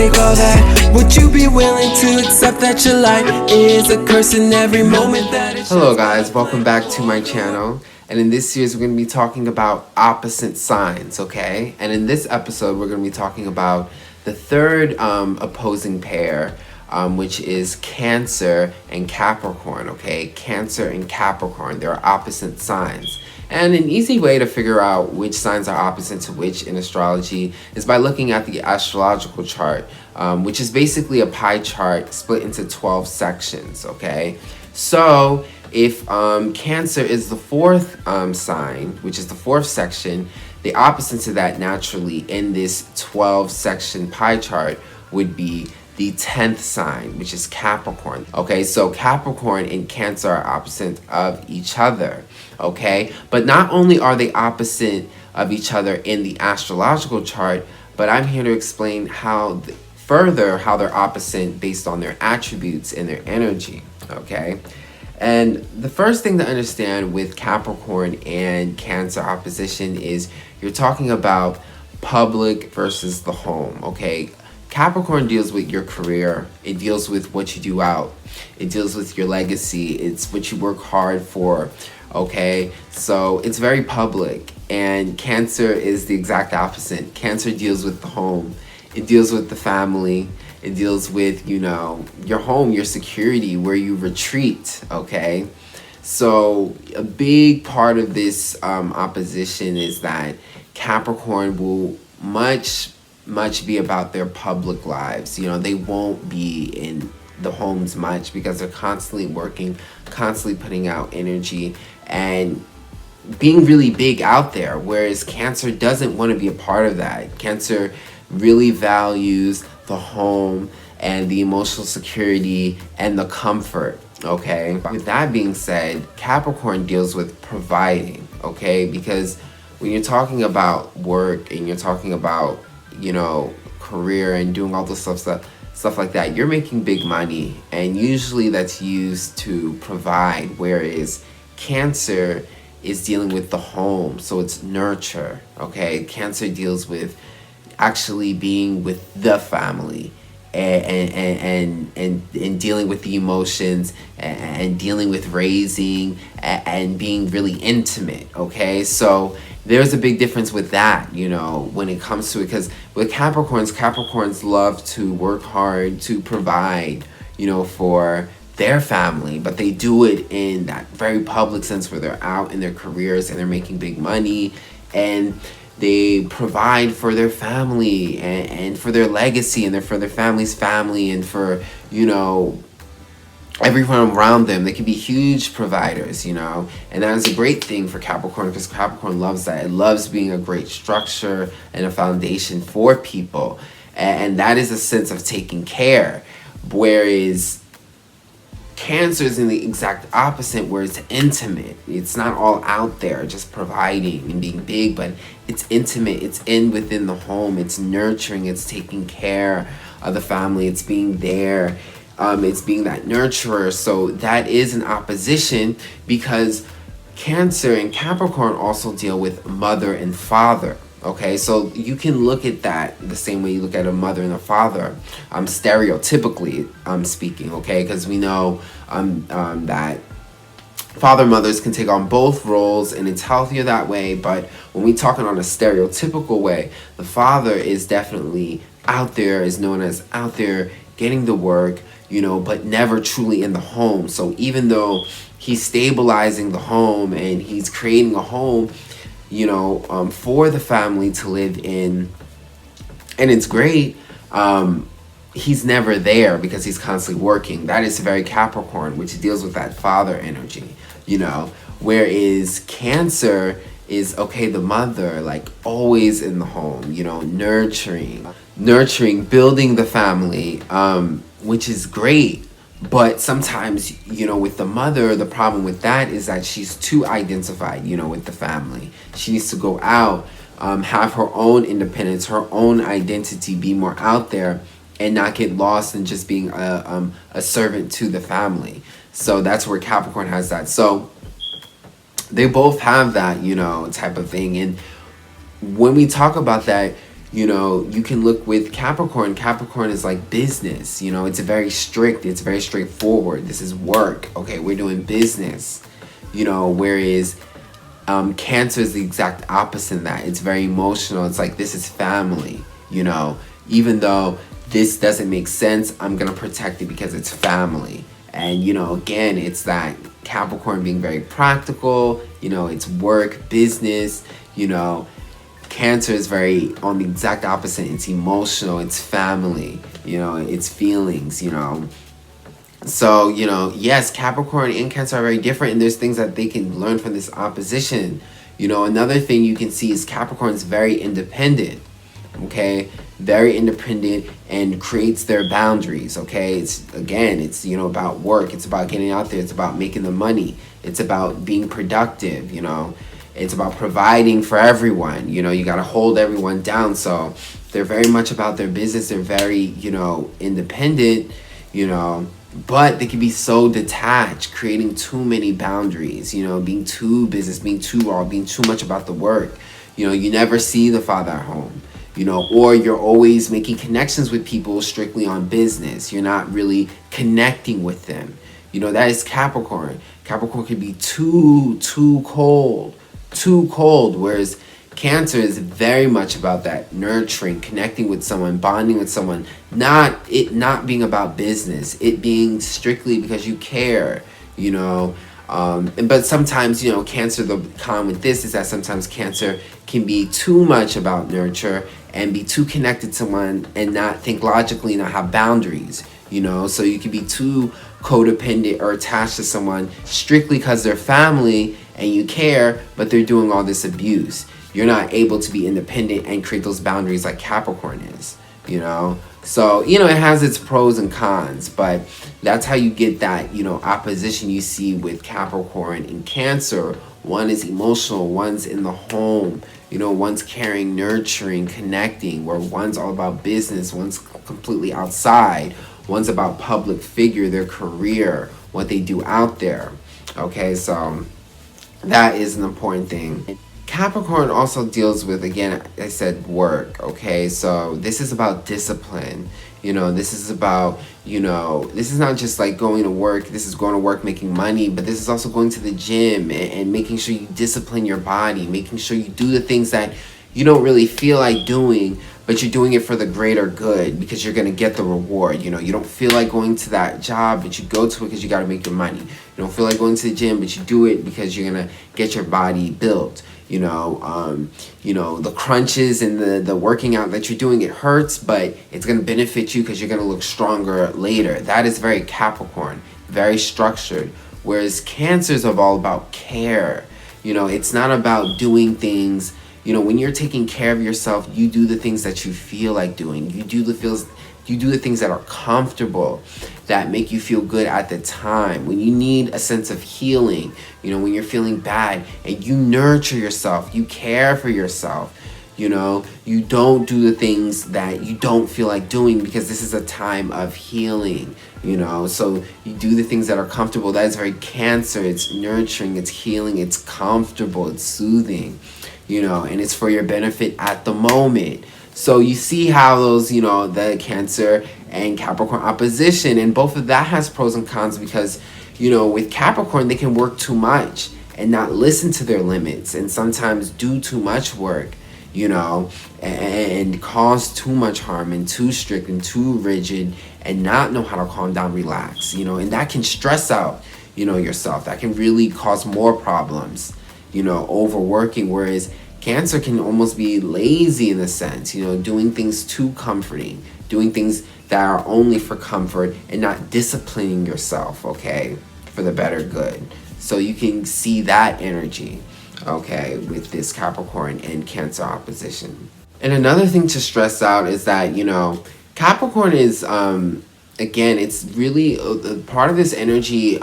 take all that? Would you be willing to accept that your life is a curse in every moment that it... Hello guys, welcome back to my channel. And in this series we're going to be talking about opposite signs, okay? And in this episode we're going to be talking about the third opposing pair, which is Cancer and Capricorn, okay? Cancer and Capricorn, they're opposite signs. And an easy way to figure out which signs are opposite to which in astrology is by looking at the astrological chart, which is basically a pie chart split into 12 sections, okay? So if Cancer is the fourth sign, which is the fourth section, the opposite to that naturally in this 12 section pie chart would be the 10th sign, which is Capricorn. Okay, so Capricorn and Cancer are opposite of each other, okay? But not only are they opposite of each other in the astrological chart, but I'm here to explain how further how they're opposite based on their attributes and their energy, okay? And the first thing to understand with Capricorn and Cancer opposition is you're talking about public versus the home, okay? Capricorn deals with your career. It deals with what you do out. It deals with your legacy. It's what you work hard for, okay? So it's very public. And Cancer is the exact opposite. Cancer deals with the home. It deals with the family. It deals with, you know, your home, your security, where you retreat, okay? So a big part of this opposition is that Capricorn will much be about their public lives. You know, they won't be in the homes much because they're constantly working, constantly putting out energy and being really big out there, whereas Cancer doesn't want to be a part of that. Cancer really values the home and the emotional security and the comfort, okay? With that being said, Capricorn deals with providing, okay? Because when you're talking about work and you're talking about, you know, career and doing all this stuff like that, you're making big money, and usually that's used to provide, whereas Cancer is dealing with the home, so it's nurture, okay? Cancer deals with actually being with the family and dealing with the emotions and dealing with raising and being really intimate, okay? So there's a big difference with that, you know, when it comes to it, because with Capricorns love to work hard to provide, you know, for their family, but they do it in that very public sense where they're out in their careers and they're making big money and they provide for their family and for their legacy and for their family's family and for, you know, everyone around them. They can be huge providers, you know, and that is a great thing for Capricorn because Capricorn loves that. It loves being a great structure and a foundation for people, and that is a sense of taking care, whereas Cancer is in the exact opposite, where it's intimate. It's not all out there just providing and being big, but it's intimate. It's within the home. It's nurturing. It's taking care of the family. It's being there. It's being that nurturer. So that is an opposition because Cancer and Capricorn also deal with mother and father. Okay, so you can look at that the same way you look at a mother and a father, stereotypically speaking, okay? Because we know that father mothers can take on both roles and it's healthier that way, but when we're talking on a stereotypical way, the father is definitely out there, is known as out there getting the work, you know, but never truly in the home. So even though he's stabilizing the home and he's creating a home, you know, for the family to live in, and it's great, he's never there because he's constantly working. That is very Capricorn, which deals with that father energy, you know, whereas Cancer is, okay, the mother, like always in the home, you know, nurturing, building the family, which is great. But sometimes, you know, with the mother, the problem with that is that she's too identified, you know, with the family. She needs to go out, have her own independence, her own identity, be more out there and not get lost in just being a servant to the family. So that's where Capricorn has that. So they both have that, you know, type of thing. And when we talk about that, You know, you can look with Capricorn. Capricorn is like business. You know, it's very strict. It's very straightforward. This is work. Okay, we're doing business. You know, whereas Cancer is the exact opposite of that. It's very emotional. It's like, this is family. You know, even though this doesn't make sense, I'm going to protect it because it's family. And, you know, again, it's that Capricorn being very practical. You know, it's work, business. You know, Cancer is very on the exact opposite. It's emotional. It's family. You know, it's feelings, you know. So, you know, yes, Capricorn and Cancer are very different, and there's things that they can learn from this opposition. You know, another thing you can see is Capricorn is very independent. Okay, very independent and creates their boundaries. Okay, it's, again, it's, you know, about work. It's about getting out there. It's about making the money. It's about being productive. You know, it's about providing for everyone. You know, you got to hold everyone down. So they're very much about their business. They're very, you know, independent. You know, but they can be so detached, creating too many boundaries. You know, being too business, being too raw, being too much about the work. You know, you never see the father at home. You know, or you're always making connections with people strictly on business. You're not really connecting with them. You know, that is Capricorn. Capricorn can be too cold. Whereas Cancer is very much about that nurturing, connecting with someone, bonding with someone. Not being about business. It being strictly because you care, you know. But sometimes, you know, Cancer, the con with this is that sometimes Cancer can be too much about nurture and be too connected to someone and not think logically, not have boundaries, you know. So you can be too codependent or attached to someone strictly because they're family and you care, but they're doing all this abuse. You're not able to be independent and create those boundaries like Capricorn is, you know. So, you know, it has its pros and cons, but that's how you get that, you know, opposition you see with Capricorn and Cancer. One is emotional, one's in the home, you know, one's caring, nurturing, connecting, where one's all about business, one's completely outside, one's about public figure, their career, what they do out there. Okay, so that is an important thing. Capricorn also deals with, again, I said work, okay? So this is about discipline. You know, this is about, you know, this is not just like going to work. This is going to work making money, but this is also going to the gym and making sure you discipline your body, making sure you do the things that you don't really feel like doing, but you're doing it for the greater good because you're going to get the reward. You know, you don't feel like going to that job, but you go to it because you got to make your money. You don't feel like going to the gym, but you do it because you're going to get your body built. You know, the crunches and the working out that you're doing, it hurts, but it's going to benefit you because you're going to look stronger later. That is very Capricorn, very structured. Whereas Cancer's all about care. You know, it's not about doing things. You know, when you're taking care of yourself, you do the things that you feel like doing. You do the things that are comfortable, that make you feel good at the time. When you need a sense of healing, you know, when you're feeling bad, and you nurture yourself, you care for yourself. You know, you don't do the things that you don't feel like doing because this is a time of healing, you know. So you do the things that are comfortable. That is very Cancer. It's nurturing, it's healing, it's comfortable, it's soothing, you know, and it's for your benefit at the moment. So you see how those, you know, the Cancer and Capricorn opposition, and both of that has pros and cons because, you know, with Capricorn, they can work too much and not listen to their limits and sometimes do too much work, you know, and cause too much harm and too strict and too rigid and not know how to calm down, relax, you know, and that can stress out, you know, yourself. That can really cause more problems, you know, overworking, whereas Cancer can almost be lazy in a sense, you know, doing things too comforting, doing things that are only for comfort and not disciplining yourself, okay, for the better good. So you can see that energy, okay, with this Capricorn and Cancer opposition. And another thing to stress out is that, you know, Capricorn is, again, it's really part of this energy,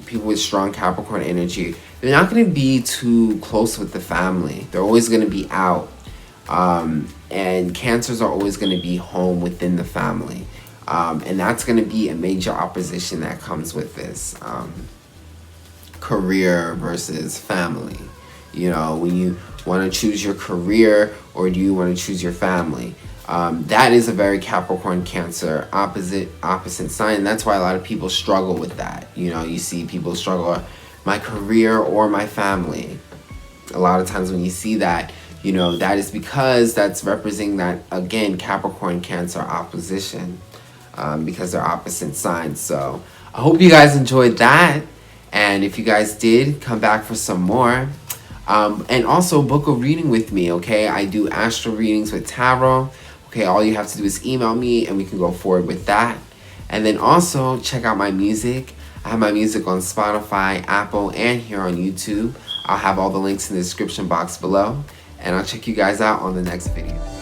people with strong Capricorn energy, they're not going to be too close with the family. They're always going to be out. And Cancers are always going to be home within the family. And that's going to be a major opposition that comes with this career versus family. You know, when want to choose your career, or do you want to choose your family? That is a very Capricorn Cancer opposite sign. That's why a lot of people struggle with that. You know, you see people struggle, my career or my family. A lot of times when you see that, you know, that is because that's representing that, again, Capricorn Cancer opposition, because they're opposite signs. So I hope you guys enjoyed that, and if you guys did, come back for some more. And also book a reading with me, okay? I do astro readings with tarot. Okay, all you have to do is email me and we can go forward with that. And then also check out my music. I have my music on Spotify, Apple, and here on YouTube. I'll have all the links in the description box below. And I'll check you guys out on the next video.